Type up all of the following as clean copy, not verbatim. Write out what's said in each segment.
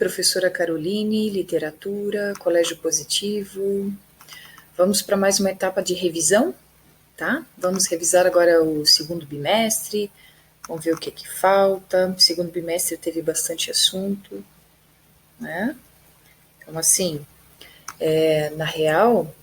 professora Caroline, literatura, colégio positivo. Vamos para mais uma etapa de revisão, tá? Vamos revisar agora o segundo bimestre, vamos ver o que falta. O segundo bimestre teve bastante assunto, né? Então, assim, na real,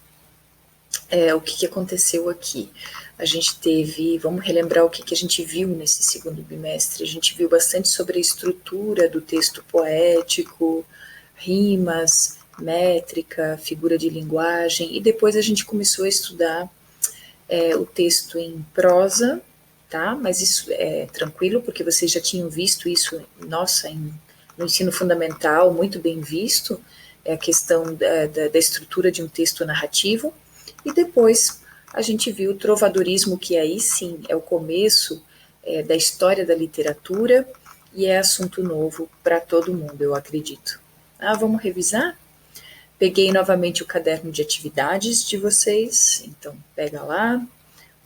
o que aconteceu aqui? A gente teve, vamos relembrar o que a gente viu nesse segundo bimestre. A gente viu bastante sobre a estrutura do texto poético, rimas, métrica, figura de linguagem, e depois a gente começou a estudar o texto em prosa, tá? Mas isso é tranquilo, porque vocês já tinham visto isso, no ensino fundamental, muito bem visto, a questão da estrutura de um texto narrativo. E depois a gente viu o trovadorismo, que aí sim é o começo da história da literatura e é assunto novo para todo mundo, eu acredito. Vamos revisar? Peguei novamente o caderno de atividades de vocês, então pega lá,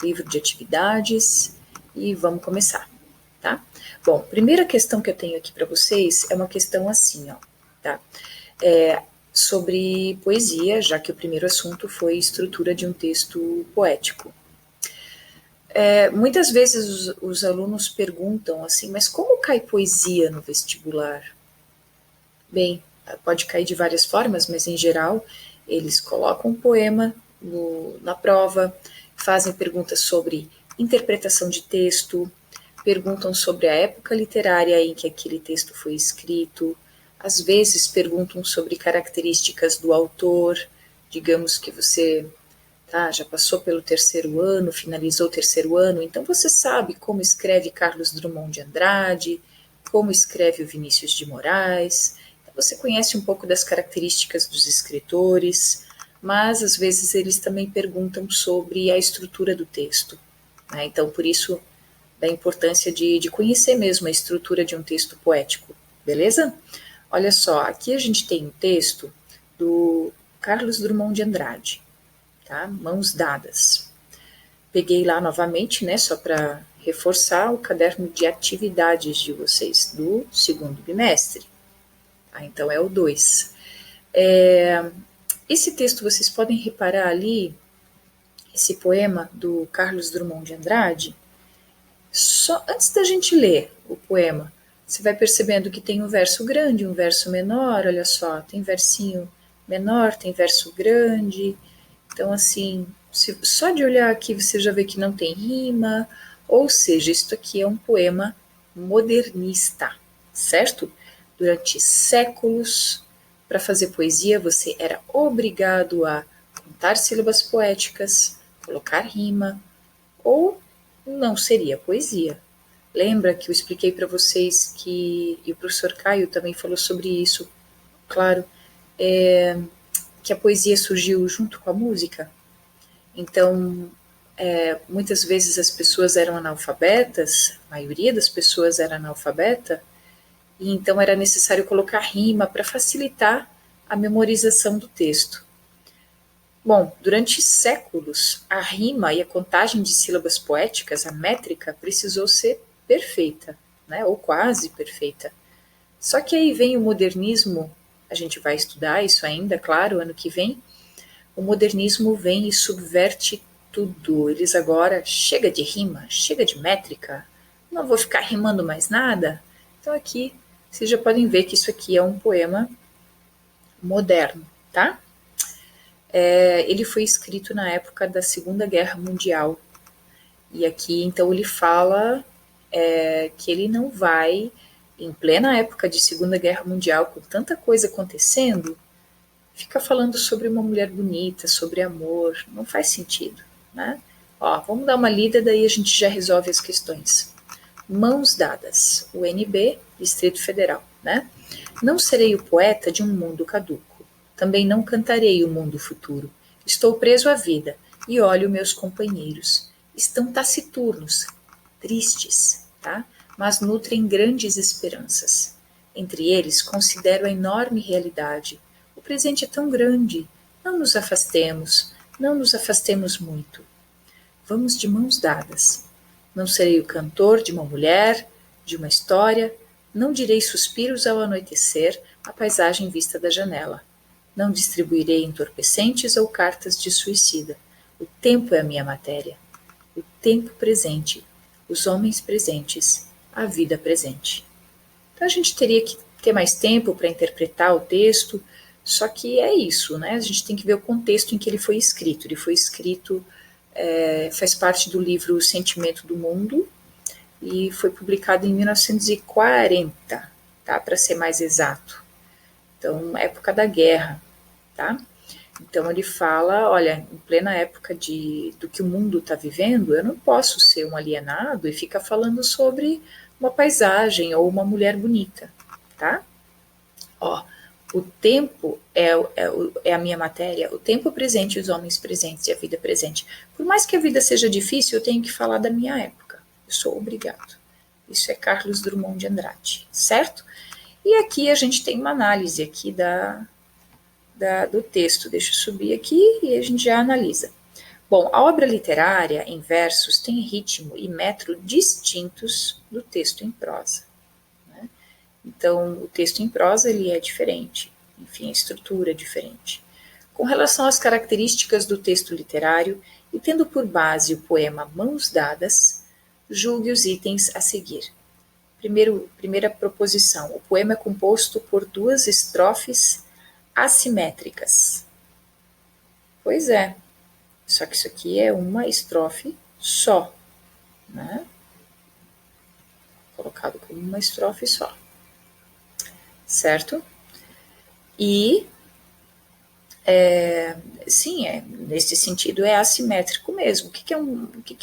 livro de atividades e vamos começar, tá? Bom, primeira questão que eu tenho aqui para vocês é uma questão assim, ó, tá? Sobre poesia, já que o primeiro assunto foi estrutura de um texto poético. Muitas vezes os alunos perguntam assim, mas como cai poesia no vestibular? Bem, pode cair de várias formas, mas em geral eles colocam um poema na prova, fazem perguntas sobre interpretação de texto, perguntam sobre a época literária em que aquele texto foi escrito, às vezes perguntam sobre características do autor, digamos que você já passou pelo terceiro ano, finalizou o terceiro ano, então você sabe como escreve Carlos Drummond de Andrade, como escreve o Vinícius de Moraes, então você conhece um pouco das características dos escritores, mas às vezes eles também perguntam sobre a estrutura do texto, né? Então por isso da importância de conhecer mesmo a estrutura de um texto poético, beleza? Olha só, aqui a gente tem um texto do Carlos Drummond de Andrade, tá? Mãos Dadas. Peguei lá novamente, né, só para reforçar o caderno de atividades de vocês do segundo bimestre. Então é o 2. Esse texto vocês podem reparar ali, esse poema do Carlos Drummond de Andrade, só antes da gente ler o poema, você vai percebendo que tem um verso grande, um verso menor, olha só, tem versinho menor, tem verso grande. Então, assim, só de olhar aqui você já vê que não tem rima, ou seja, isto aqui é um poema modernista, certo? Durante séculos, para fazer poesia, você era obrigado a contar sílabas poéticas, colocar rima, ou não seria poesia. Lembra que eu expliquei para vocês e o professor Caio também falou sobre isso, claro, que a poesia surgiu junto com a música. Então, muitas vezes as pessoas eram analfabetas, a maioria das pessoas era analfabeta, e então era necessário colocar rima para facilitar a memorização do texto. Bom, durante séculos, a rima e a contagem de sílabas poéticas, a métrica, precisou ser perfeita, né, ou quase perfeita. Só que aí vem o modernismo, a gente vai estudar isso ainda, claro, ano que vem. O modernismo vem e subverte tudo. Eles agora, chega de rima, chega de métrica, não vou ficar rimando mais nada. Então aqui, vocês já podem ver que isso aqui é um poema moderno, tá? Ele foi escrito na época da Segunda Guerra Mundial. E aqui, então, ele fala que ele não vai, em plena época de Segunda Guerra Mundial, com tanta coisa acontecendo, fica falando sobre uma mulher bonita, sobre amor, não faz sentido, né? Ó, vamos dar uma lida, daí a gente já resolve as questões. Mãos Dadas, UNB, Distrito Federal, né? Não serei o poeta de um mundo caduco, também não cantarei o mundo futuro. Estou preso à vida e olho meus companheiros. Estão taciturnos, tristes, tá? Mas nutrem grandes esperanças. Entre eles, considero a enorme realidade. O presente é tão grande. Não nos afastemos muito. Vamos de mãos dadas. Não serei o cantor de uma mulher, de uma história, não direi suspiros ao anoitecer, a paisagem vista da janela. Não distribuirei entorpecentes ou cartas de suicida. O tempo é a minha matéria. O tempo presente, os homens presentes, a vida presente. Então a gente teria que ter mais tempo para interpretar o texto, só que é isso, né? A gente tem que ver o contexto em que ele foi escrito. Ele foi escrito, faz parte do livro O Sentimento do Mundo e foi publicado em 1940, tá? Para ser mais exato. Então, época da guerra, tá? Então ele fala, olha, em plena época do que o mundo está vivendo, eu não posso ser um alienado e ficar falando sobre uma paisagem ou uma mulher bonita, tá? Ó, o tempo é a minha matéria, o tempo presente, os homens presentes e a vida presente. Por mais que a vida seja difícil, eu tenho que falar da minha época. Eu sou obrigado. Isso é Carlos Drummond de Andrade, certo? E aqui a gente tem uma análise aqui do texto. Deixa eu subir aqui e a gente já analisa. Bom, a obra literária em versos tem ritmo e metro distintos do texto em prosa. Né? Então, o texto em prosa ele é diferente, enfim, a estrutura é diferente. Com relação às características do texto literário e tendo por base o poema Mãos Dadas, julgue os itens a seguir. Primeira proposição, o poema é composto por 2 estrofes assimétricas. Pois é, só que isso aqui é uma estrofe só, né? Colocado como uma estrofe só, certo? E, sim, nesse sentido é assimétrico mesmo. O que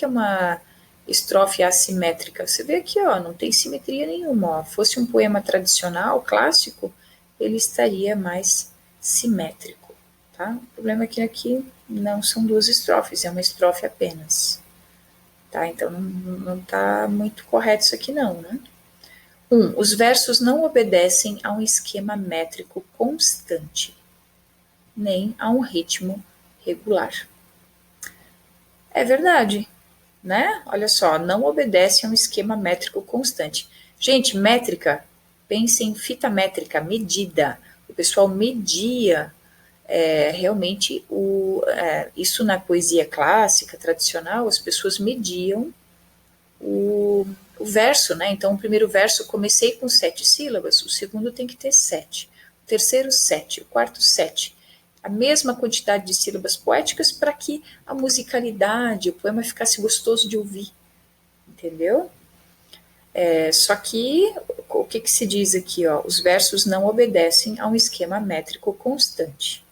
é uma estrofe assimétrica? Você vê aqui, ó, não tem simetria nenhuma. Ó. Fosse um poema tradicional, clássico, ele estaria mais simétrico. Tá? O problema é que aqui não são 2 estrofes, é uma estrofe apenas. Tá? Então não está muito correto isso aqui não, né? 1. Os versos não obedecem a um esquema métrico constante, nem a um ritmo regular. É verdade, né? Olha só, não obedece a um esquema métrico constante. Gente, métrica, pense em fita métrica, medida. O pessoal media realmente isso na poesia clássica, tradicional, as pessoas mediam o verso, né? Então, o primeiro verso comecei com 7 sílabas, o segundo tem que ter 7, o terceiro 7, o quarto 7. A mesma quantidade de sílabas poéticas para que a musicalidade, o poema ficasse gostoso de ouvir, entendeu? Só que o que se diz aqui? Ó, os versos não obedecem a um esquema métrico constante.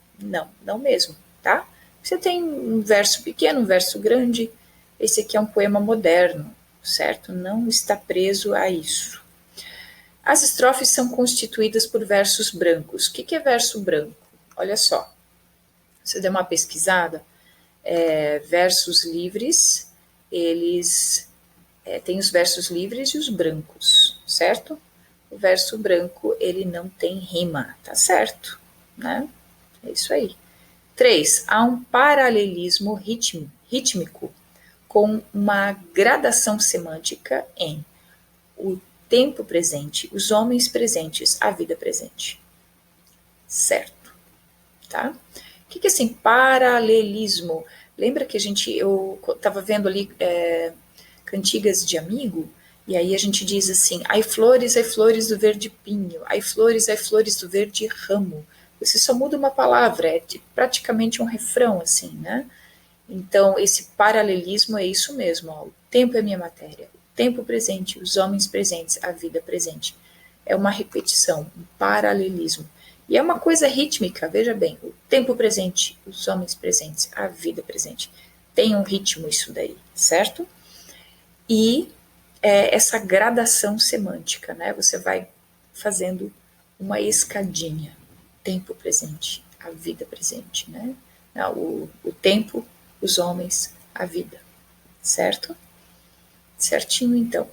Não mesmo, tá? Você tem um verso pequeno, um verso grande. Esse aqui é um poema moderno, certo? Não está preso a isso. As estrofes são constituídas por versos brancos. O que é verso branco? Olha só, você der uma pesquisada, versos livres, eles têm os versos livres e os brancos, certo? O verso branco, ele não tem rima, tá certo, né? É isso aí. 3. Há um paralelismo rítmico com uma gradação semântica em o tempo presente, os homens presentes, a vida presente. Certo, tá? O que é assim, paralelismo? Lembra que eu estava vendo ali cantigas de amigo, e aí a gente diz assim, ai flores do verde pinho, ai flores do verde ramo. Você só muda uma palavra, é praticamente um refrão, assim, né? Então, esse paralelismo é isso mesmo, ó, o tempo é minha matéria, o tempo presente, os homens presentes, a vida presente. É uma repetição, um paralelismo. E é uma coisa rítmica, veja bem, o tempo presente, os homens presentes, a vida presente. Tem um ritmo isso daí, certo? E essa gradação semântica, né? Você vai fazendo uma escadinha, tempo presente, a vida presente, né? O tempo, os homens, a vida, certo? Certinho, então.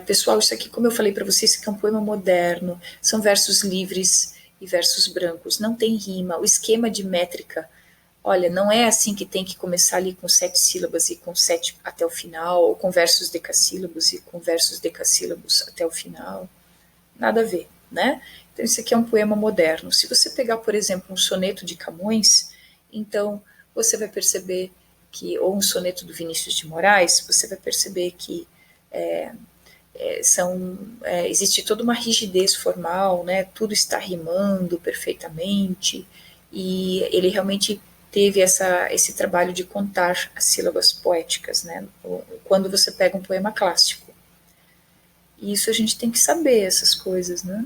Pessoal, isso aqui, como eu falei para vocês, que é um poema moderno, são versos livres e versos brancos, não tem rima, o esquema de métrica, olha, não é assim que tem que começar ali com 7 sílabas e com 7 até o final, ou com versos decassílabos e com versos decassílabos até o final, nada a ver, né? Então, esse aqui é um poema moderno. Se você pegar, por exemplo, um soneto de Camões, então você vai perceber que, ou um soneto do Vinícius de Moraes, você vai perceber que existe toda uma rigidez formal, né? Tudo está rimando perfeitamente, e ele realmente teve esse trabalho de contar as sílabas poéticas, né? Quando você pega um poema clássico. E isso a gente tem que saber, essas coisas, né?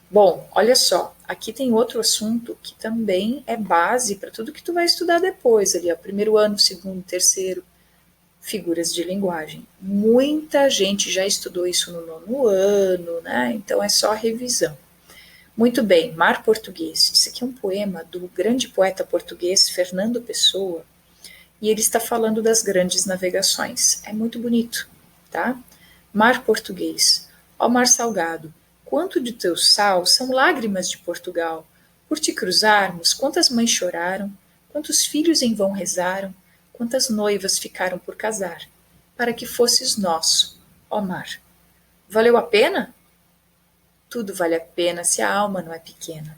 Bom, olha só, aqui tem outro assunto que também é base para tudo que tu vai estudar depois, ali, ó, primeiro ano, segundo, terceiro, figuras de linguagem. Muita gente já estudou isso no nono ano, né? Então é só revisão. Muito bem, Mar Português. Isso aqui é um poema do grande poeta português Fernando Pessoa, e ele está falando das grandes navegações. É muito bonito, tá? Mar Português. Ó mar salgado, quanto de teu sal são lágrimas de Portugal. Por te cruzarmos, quantas mães choraram, quantos filhos em vão rezaram, quantas noivas ficaram por casar, para que fosses nosso, ó mar. Valeu a pena? Tudo vale a pena se a alma não é pequena.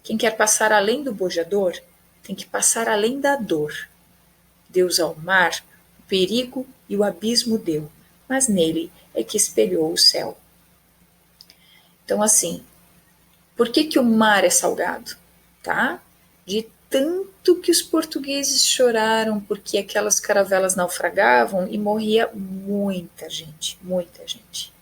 Quem quer passar além do bojador, tem que passar além da dor. Deus ao mar o perigo e o abismo deu, mas nele é que espelhou o céu. Então, assim, por que que o mar é salgado? Tá? De tanto que os portugueses choraram porque aquelas caravelas naufragavam e morria muita gente, muita gente.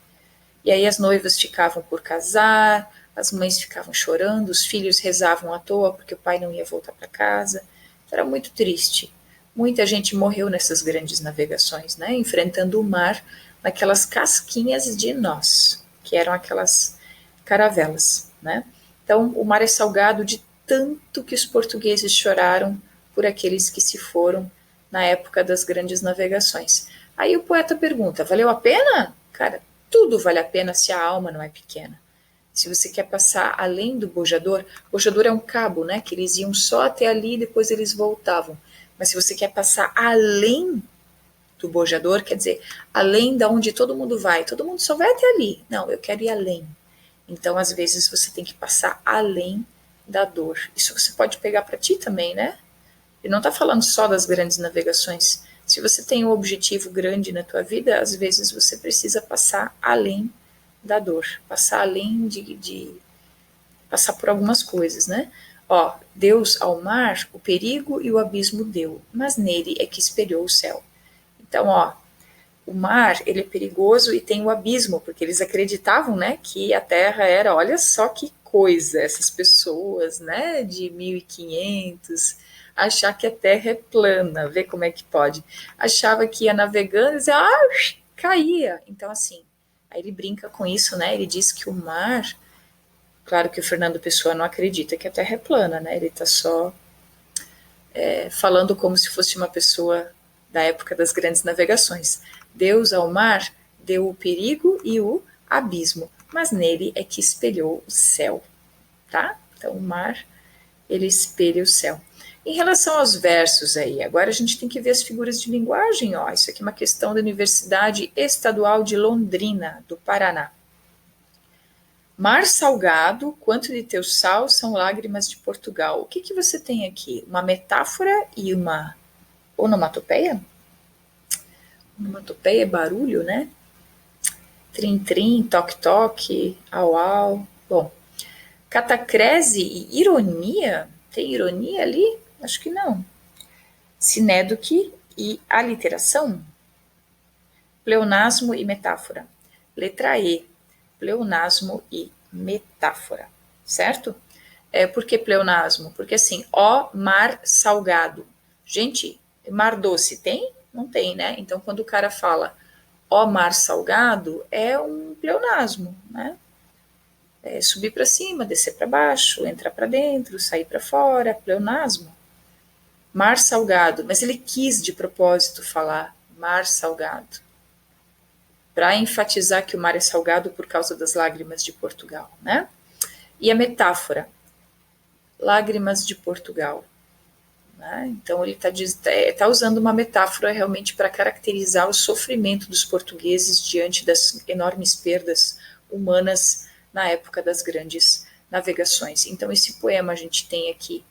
E aí as noivas ficavam por casar, as mães ficavam chorando, os filhos rezavam à toa porque o pai não ia voltar para casa. Era muito triste. Muita gente morreu nessas grandes navegações, né? Enfrentando o mar naquelas casquinhas de nós, que eram aquelas caravelas, né? Então, o mar é salgado de tanto que os portugueses choraram por aqueles que se foram na época das grandes navegações. Aí o poeta pergunta: valeu a pena? Cara, tudo vale a pena se a alma não é pequena. Se você quer passar além do bojador é um cabo, né? Que eles iam só até ali e depois eles voltavam. Mas se você quer passar além do bojador, quer dizer, além da onde todo mundo só vai até ali. Não, eu quero ir além. Então, às vezes, você tem que passar além da dor. Isso você pode pegar para ti também, né? Ele não está falando só das grandes navegações. Se você tem um objetivo grande na tua vida, às vezes você precisa passar além da dor, passar além de passar por algumas coisas, né? Ó, Deus ao mar o perigo e o abismo deu, mas nele é que espelhou o céu. Então, ó, o mar, ele é perigoso e tem o abismo, porque eles acreditavam, né, que a Terra era, olha só que coisa, essas pessoas, né, de 1500, achar que a Terra é plana, vê como é que pode. Achava que ia navegando e dizia, caía. Então, assim, aí ele brinca com isso, né, ele diz que o mar, claro que o Fernando Pessoa não acredita que a Terra é plana, né, ele está só falando como se fosse uma pessoa da época das grandes navegações. Deus ao mar deu o perigo e o abismo, mas nele é que espelhou o céu, tá? Então o mar, ele espelha o céu. Em relação aos versos aí, agora a gente tem que ver as figuras de linguagem, ó. Isso aqui é uma questão da Universidade Estadual de Londrina, do Paraná. Mar salgado, quanto de teu sal são lágrimas de Portugal. O que que você tem aqui? Uma metáfora e uma onomatopeia? Onomatopeia é barulho, né? Trim-trim, toque-toque, au-au. Bom, catacrese e ironia? Tem ironia ali? Acho que não. Sinédoque e aliteração? Pleonasmo e metáfora. Letra E, pleonasmo e metáfora, certo? Por que pleonasmo? Porque assim, ó mar salgado. Gente, mar doce tem? Não tem, né? Então, quando o cara fala ó mar salgado, é um pleonasmo, né? É subir para cima, descer para baixo, entrar para dentro, sair para fora, pleonasmo. Mar salgado, mas ele quis de propósito falar mar salgado, para enfatizar que o mar é salgado por causa das lágrimas de Portugal, né? E a metáfora, lágrimas de Portugal. Né? Então ele está usando uma metáfora realmente para caracterizar o sofrimento dos portugueses diante das enormes perdas humanas na época das grandes navegações. Então, esse poema a gente tem aqui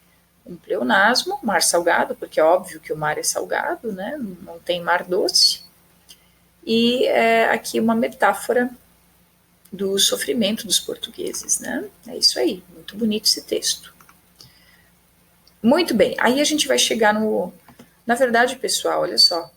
um pleonasmo, mar salgado, porque é óbvio que o mar é salgado, né? Não tem mar doce. E aqui uma metáfora do sofrimento dos portugueses, né? É isso aí, muito bonito esse texto. Muito bem, aí a gente vai chegar no... Na verdade, pessoal, olha só,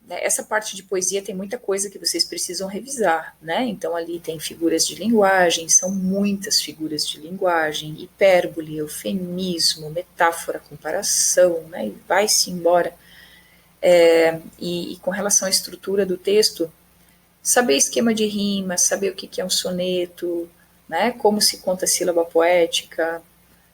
essa parte de poesia tem muita coisa que vocês precisam revisar, né? Então ali tem figuras de linguagem, são muitas figuras de linguagem, hipérbole, eufemismo, metáfora, comparação, né? E vai-se embora. E com relação à estrutura do texto, saber esquema de rima, saber o que é um soneto, né? Como se conta a sílaba poética,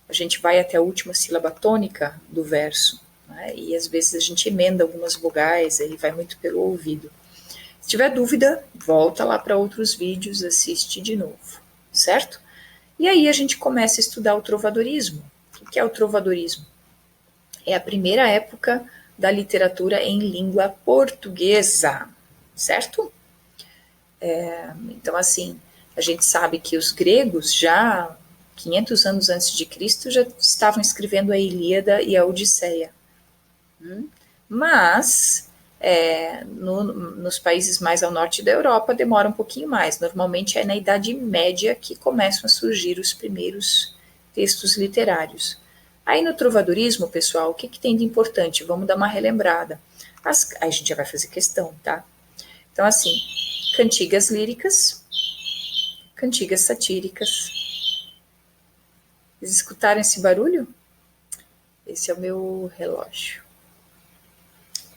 a gente vai até a última sílaba tônica do verso, né? E às vezes a gente emenda algumas vogais, aí vai muito pelo ouvido. Se tiver dúvida, volta lá para outros vídeos, assiste de novo, certo? E aí a gente começa a estudar o trovadorismo. O que é o trovadorismo? É a primeira época da literatura em língua portuguesa, certo? Então, assim, a gente sabe que os gregos já 500 anos antes de Cristo já estavam escrevendo a Ilíada e a Odisseia. Mas nos países mais ao norte da Europa demora um pouquinho mais. Normalmente é na Idade Média que começam a surgir os primeiros textos literários. Aí no trovadorismo, pessoal, o que tem de importante? Vamos dar uma relembrada. Aí a gente já vai fazer questão, tá? Então, assim, cantigas líricas, cantigas satíricas. Vocês escutaram esse barulho? Esse é o meu relógio.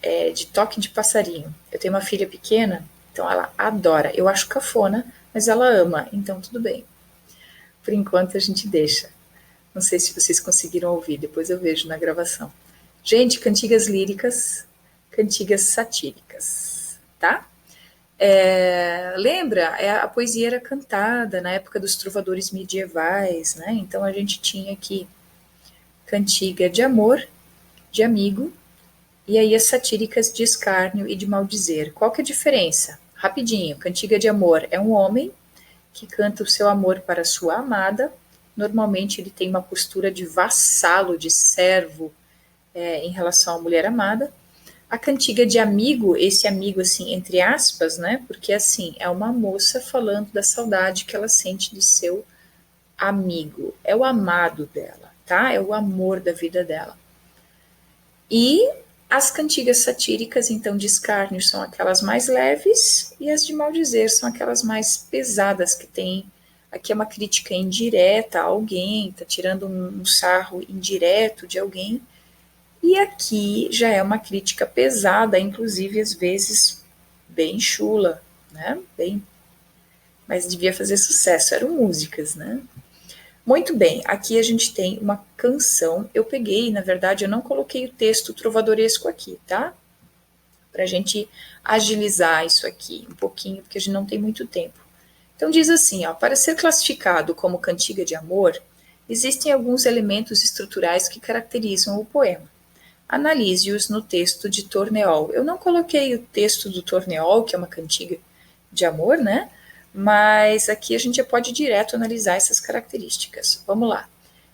É de toque de passarinho. Eu tenho uma filha pequena, então ela adora. Eu acho cafona, mas ela ama, então tudo bem. Por enquanto a gente deixa. Não sei se vocês conseguiram ouvir, depois eu vejo na gravação. Gente, cantigas líricas, cantigas satíricas, tá? Lembra, a poesia era cantada na época dos trovadores medievais, né? Então a gente tinha aqui cantiga de amor, de amigo, e aí as satíricas de escárnio e de maldizer. Qual que é a diferença? Rapidinho, cantiga de amor é um homem que canta o seu amor para sua amada. Normalmente ele tem uma postura de vassalo, de servo em relação à mulher amada. A cantiga de amigo, esse amigo assim, entre aspas, né? Porque assim, é uma moça falando da saudade que ela sente de seu amigo. É o amado dela, tá? É o amor da vida dela. E as cantigas satíricas, então, de escárnio são aquelas mais leves e as de maldizer são aquelas mais pesadas, que tem... Aqui é uma crítica indireta a alguém, tá tirando um sarro indireto de alguém. E aqui já é uma crítica pesada, inclusive às vezes bem chula, né? Mas devia fazer sucesso, eram músicas, né? Muito bem, aqui a gente tem uma canção. Eu peguei, na verdade, eu não coloquei o texto trovadoresco aqui, tá? Pra gente agilizar isso aqui um pouquinho, porque a gente não tem muito tempo. Então diz assim, ó, para ser classificado como cantiga de amor, existem alguns elementos estruturais que caracterizam o poema. Analise-os no texto de Torneol. Eu não coloquei o texto do Torneol, que é uma cantiga de amor, né? Mas aqui a gente já pode direto analisar essas características. Vamos lá.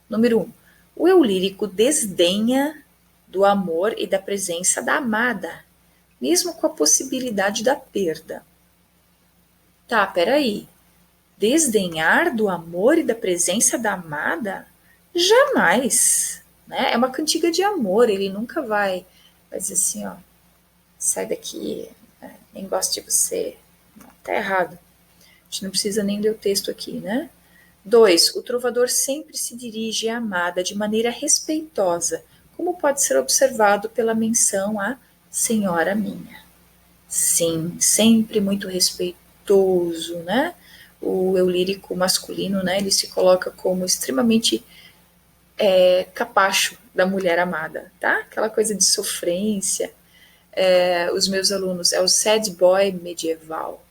Número 1. O eu lírico desdenha do amor e da presença da amada, mesmo com a possibilidade da perda. Tá, peraí. Desdenhar do amor e da presença da amada? Jamais! Né? É uma cantiga de amor, ele nunca vai dizer assim, ó, sai daqui, né? Nem gosto de você. Não, tá errado. A gente não precisa nem ler o texto aqui, né? 2. O trovador sempre se dirige à amada de maneira respeitosa, como pode ser observado pela menção à senhora minha. Sim, sempre muito respeitoso, né? O eu lírico masculino, né? Ele se coloca como extremamente capacho da mulher amada, tá? Aquela coisa de sofrência. Os meus alunos, é o sad boy medieval.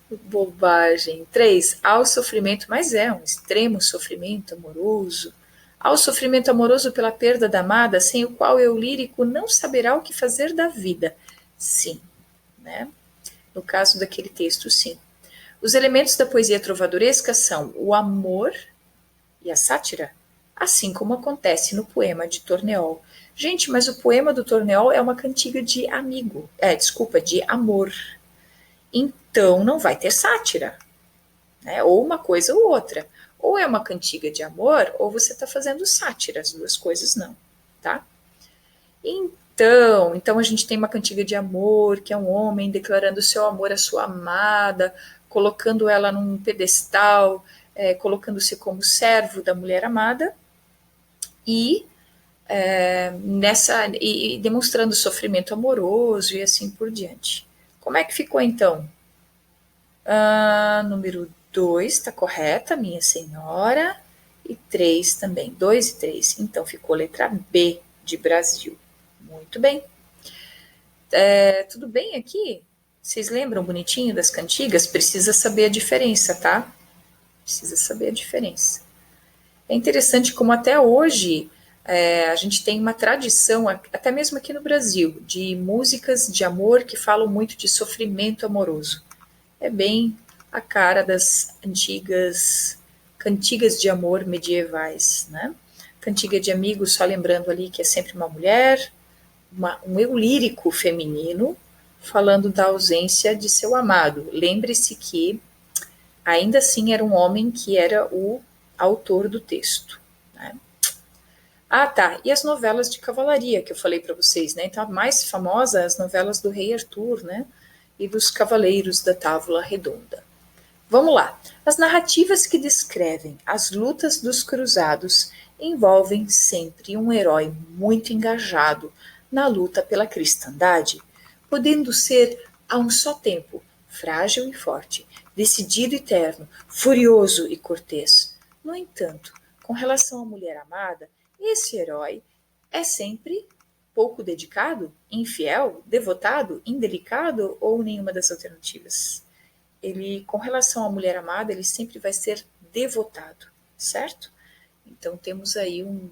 Bobagem. 3. Ao sofrimento, mas é um extremo sofrimento amoroso. Ao sofrimento amoroso pela perda da amada, sem o qual eu lírico não saberá o que fazer da vida. Sim, né? No caso daquele texto, sim. Os elementos da poesia trovadoresca são o amor e a sátira, assim como acontece no poema de Torneol. Gente, mas o poema do Torneol é uma cantiga de de amor. Então não vai ter sátira, né? Ou uma coisa ou outra. Ou é uma cantiga de amor, ou você está fazendo sátira, as duas coisas não, tá? Então a gente tem uma cantiga de amor, que é um homem declarando seu amor à sua amada, colocando ela num pedestal, colocando-se como servo da mulher amada e e demonstrando sofrimento amoroso e assim por diante. Como é que ficou então? Número 2 está correta, minha senhora, e 3 também, 2 e 3. Então ficou letra B de Brasil. Muito bem. Tudo bem aqui? Vocês lembram bonitinho das cantigas? Precisa saber a diferença, tá? Precisa saber a diferença. É interessante como até hoje a gente tem uma tradição, até mesmo aqui no Brasil, de músicas de amor que falam muito de sofrimento amoroso. É bem a cara das antigas cantigas de amor medievais, né? Cantiga de amigos, só lembrando ali que é sempre uma mulher, um eu lírico feminino, falando da ausência de seu amado. Lembre-se que ainda assim era um homem que era o autor do texto. Né? Tá. E as novelas de cavalaria que eu falei para vocês, né? Então, a mais famosa, as novelas do Rei Arthur, né? E dos Cavaleiros da Távola Redonda. Vamos lá. As narrativas que descrevem as lutas dos cruzados envolvem sempre um herói muito engajado na luta pela cristandade, podendo ser a um só tempo frágil e forte, decidido e terno, furioso e cortês. No entanto, com relação à mulher amada, esse herói é sempre pouco dedicado, infiel, devotado, indelicado ou nenhuma das alternativas. Ele, com relação à mulher amada, ele sempre vai ser devotado, certo? Então temos aí um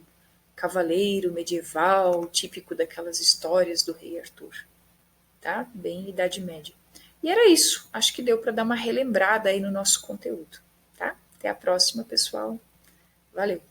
cavaleiro medieval, típico daquelas histórias do rei Arthur, tá? Bem Idade Média. E era isso. Acho que deu para dar uma relembrada aí no nosso conteúdo, tá? Até a próxima, pessoal. Valeu!